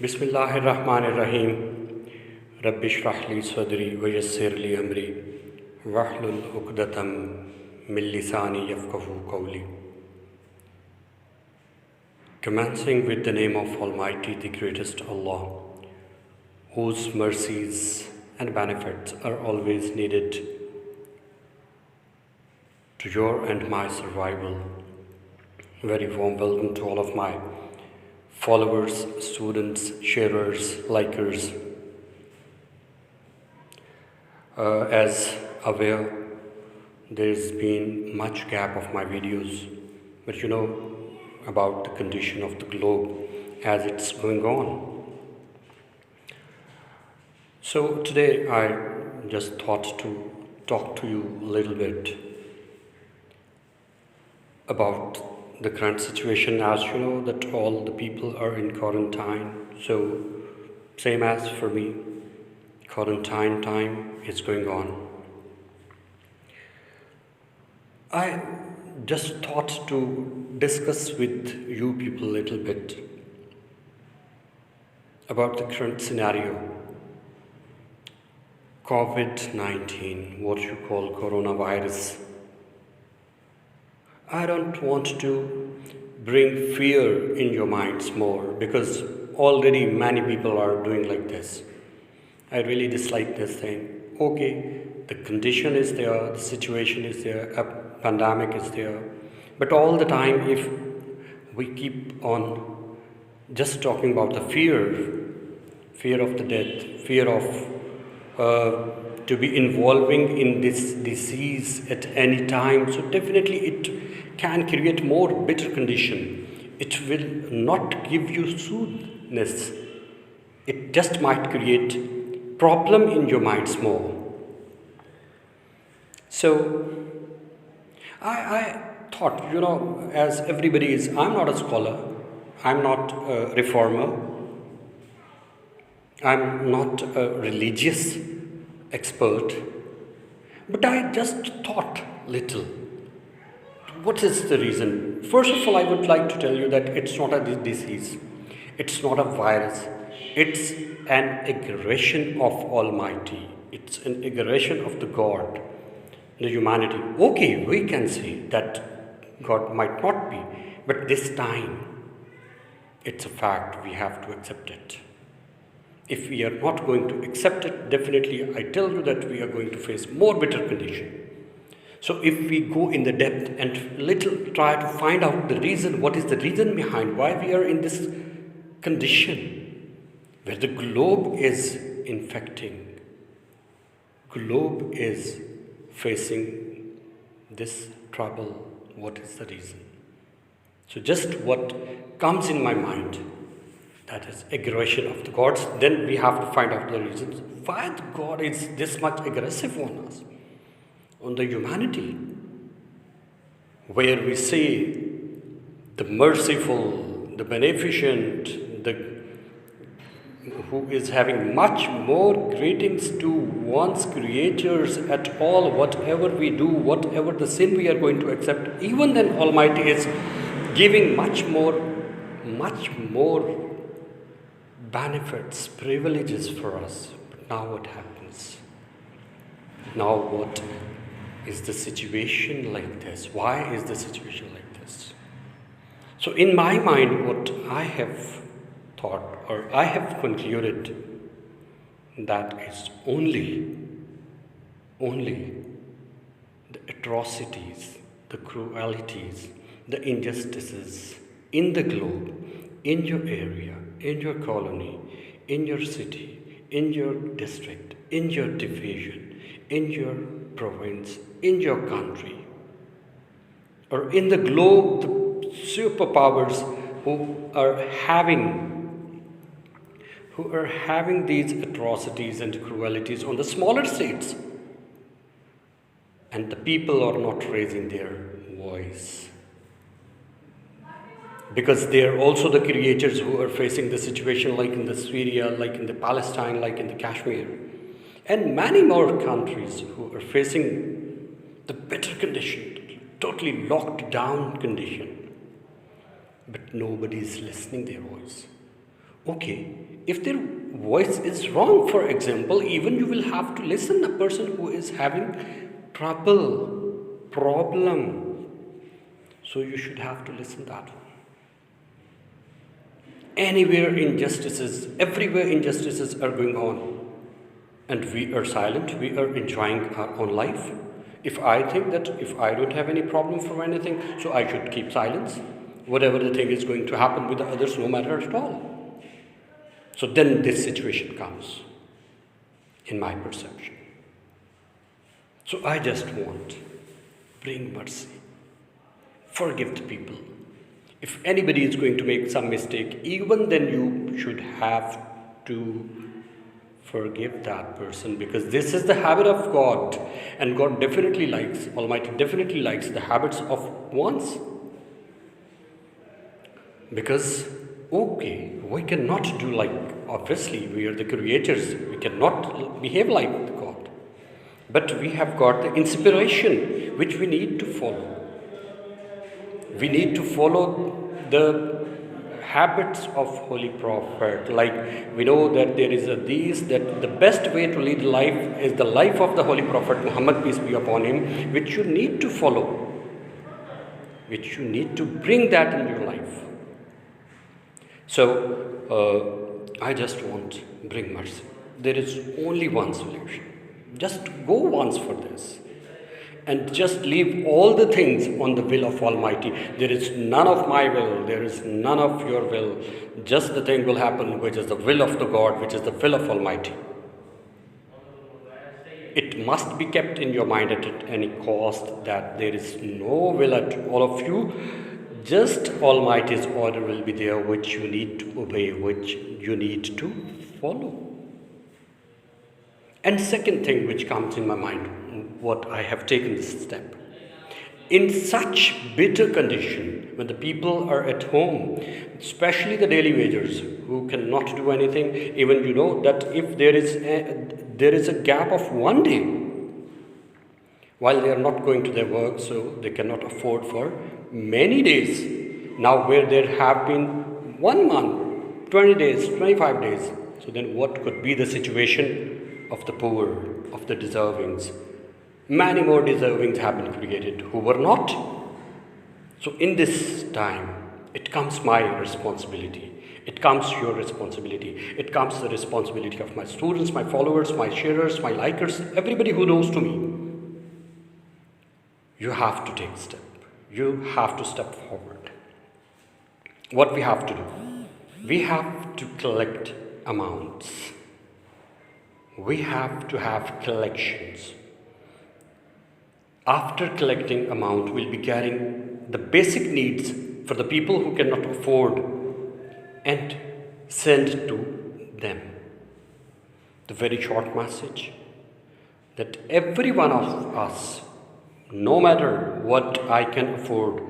बिस्मिल्लाहिर्रहमानिर्रहीम रब्बिश्रह ली सदरी वयस्सिर ली अमरी वहलुल उक़दतम मिन लिसानी यफ़क़हू क़ौली. Commencing with the name of Almighty, the greatest Allah, whose mercies and benefits are always needed to your and my survival. Very warm welcome to all of my followers, students, sharers, likers. As aware, there's been much gap of my videos, but you know about the condition of the globe as it's going on. So today I just thought to talk to you a little bit about the current situation. As you know that all the people are in quarantine, so same as for me, quarantine time is going on. I just thought to discuss with you people a little bit about the current scenario. COVID-19, what you call coronavirus. I don't want to bring fear in your minds more, because already many people are doing like this. I really dislike this thing. Okay, the condition is there, the situation is there, a pandemic is there, but all the time if we keep on just talking about the fear of the death, fear of to be involving in this disease at any time, so definitely it can create more bitter condition. It will not give you soothness. It just might create problem in your minds more. So I thought, you know, as everybody is, I'm not a scholar, I'm not a reformer, I'm not a religious expert, but I just thought little. What is the reason? First of all, I would like to tell you that it's not a disease, it's not a virus, it's an aggression of Almighty, it's an aggression of the God, the humanity. Okay, we can say that God might not be, but this time it's a fact, we have to accept it. If we are not going to accept it, definitely I tell you that we are going to face more bitter condition. So if we go in the depth and little try to find out the reason, what is the reason behind why we are in this condition where the globe is infecting, globe is facing this trouble, what is the reason? So just what comes in my mind, that is aggression of the gods. Then we have to find out the reasons why the God is this much aggressive on us, on the humanity, where we say the merciful, the beneficent, the who is having much more greetings to one's creatures at all, whatever we do, whatever the sin we are going to accept, even then Almighty is giving much more benefits, privileges for us. But now what happens? Now what is the situation like this? Why is the situation like this? So in my mind, what I have thought, or I have concluded, that is only the atrocities, the cruelties, the injustices in the globe, in your area, in your colony, in your city, in your district, in your division, in your province, in your country, or in the globe, the superpowers who are having these atrocities and cruelties on the smaller states, and the people are not raising their voice, because they are also the creators who are facing the situation like in the Syria, like in the Palestine, like in the Kashmir, and many more countries who are facing the bitter condition, totally locked down condition. But nobody is listening their voice. Okay, if their voice is wrong, for example, even you will have to listen a person who is having problem. So you should have to listen that one. Anywhere injustices, everywhere injustices are going on. And we are silent, we are enjoying our own life. If I think that if I don't have any problem for anything, so I should keep silence, whatever the thing is going to happen with the others, no matter at all. So then this situation comes, in my perception. So I just want, bring mercy, forgive the people. If anybody is going to make some mistake, even then you should have to forgive that person, because this is the habit of God, and God definitely likes, Almighty definitely likes the habits of ones. Because, okay, we cannot do like, obviously, we are the creators, we cannot behave like God. But we have got the inspiration which we need to follow. We need to follow the habits of Holy Prophet. Like we know that there is that the best way to lead life is the life of the Holy Prophet Muhammad, peace be upon him, which you need to follow, which you need to bring that in your life. So I just want bring mercy. There is only one solution. Just go once for this. And just leave all the things on the will of Almighty. There is none of my will, there is none of your will. Just the thing will happen which is the will of the God, which is the will of Almighty. It must be kept in your mind at any cost that there is no will at all of you. Just Almighty's order will be there, which you need to obey, which you need to follow. And second thing which comes in my mind, what I have taken this step. In such bitter condition, when the people are at home, especially the daily wagers who cannot do anything, even you know that if there is a gap of one day, while they are not going to their work, so they cannot afford for many days. Now where there have been 1 month, 20 days, 25 days, so then what could be the situation of the poor, of the deservings? Many more deservings have been created who were not. So in this time, it comes my responsibility. It comes your responsibility. It comes the responsibility of my students, my followers, my sharers, my likers, everybody who knows to me. You have to take a step. You have to step forward. What we have to do? We have to collect amounts. We have to have collections. After collecting amount, we'll be carrying the basic needs for the people who cannot afford and send to them. The very short message that every one of us, no matter what I can afford,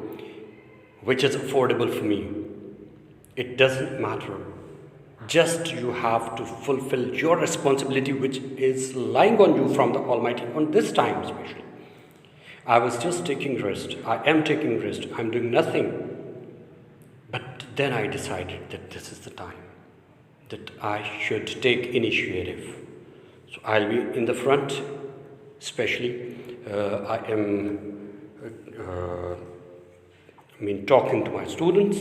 which is affordable for me, it doesn't matter. Just you have to fulfill your responsibility which is lying on you from the Almighty on this time especially. I was just taking rest. I am taking rest. I'm doing nothing. But then I decided that this is the time that I should take initiative. So I'll be in the front, especially. I am talking to my students.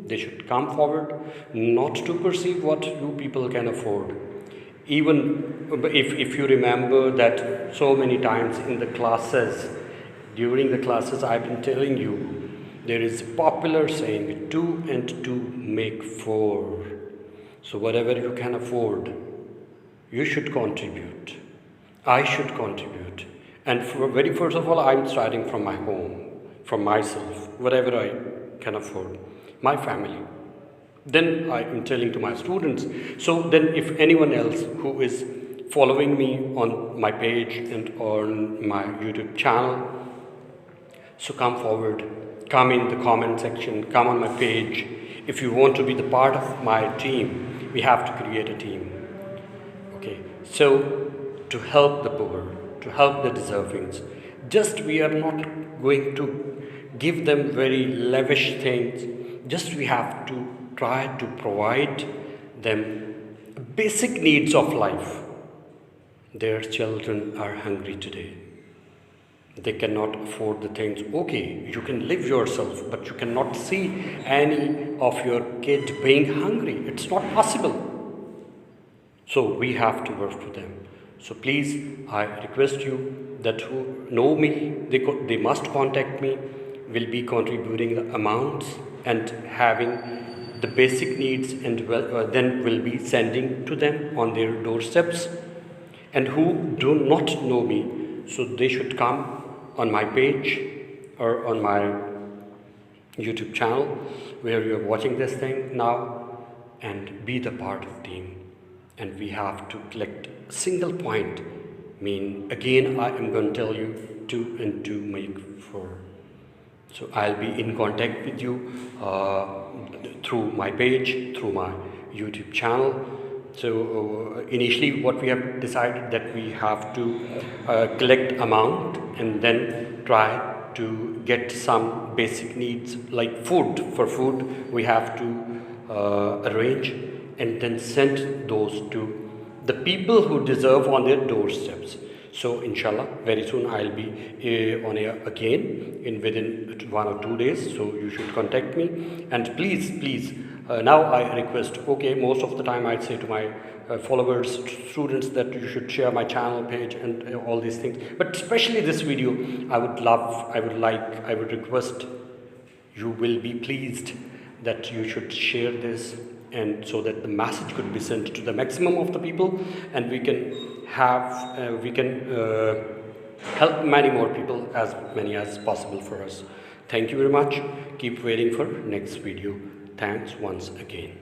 They should come forward, not to perceive what you people can afford. Even if you remember that so many times in the classes, during the classes I've been telling you, there is a popular saying, 2 and 2 make 4. So whatever you can afford, you should contribute. I should contribute. And very first of all, I'm starting from my home, from myself, whatever I can afford, my family. Then I am telling to my students. So then if anyone else who is following me on my page and on my YouTube channel, so come forward, come in the comment section, come on my page. If you want to be the part of my team, we have to create a team. Okay, so to help the poor, to help the deservings, just we are not going to give them very lavish things. Just we have to try to provide them basic needs of life. Their children are hungry today. They cannot afford the things. Okay, you can live yourself, but you cannot see any of your kid being hungry. It's not possible. So we have to work for them. So please, I request you that who know me, they must contact me. Will be contributing the amounts and having the basic needs, and then will be sending to them on their doorsteps. And who do not know me, so they should come on my page or on my YouTube channel where you are watching this thing now, and be the part of team. And we have to collect a single point. Again, I am going to tell you 2 and 2 make 4. So I'll be in contact with you through my page, through my YouTube channel. So initially what we have decided that we have to collect amount and then try to get some basic needs like food. For food we have to arrange and then send those to the people who deserve on their doorsteps. So inshallah, very soon I'll be on air again within 1 or 2 days. So you should contact me, and please, now I request. Okay, most of the time I say to my followers, students, that you should share my channel page and all these things. But especially this video, I would request you will be pleased that you should share this, and so that the message could be sent to the maximum of the people, and we can help many more people, as many as possible for us. Thank you very much. Keep waiting for next video. Thanks once again.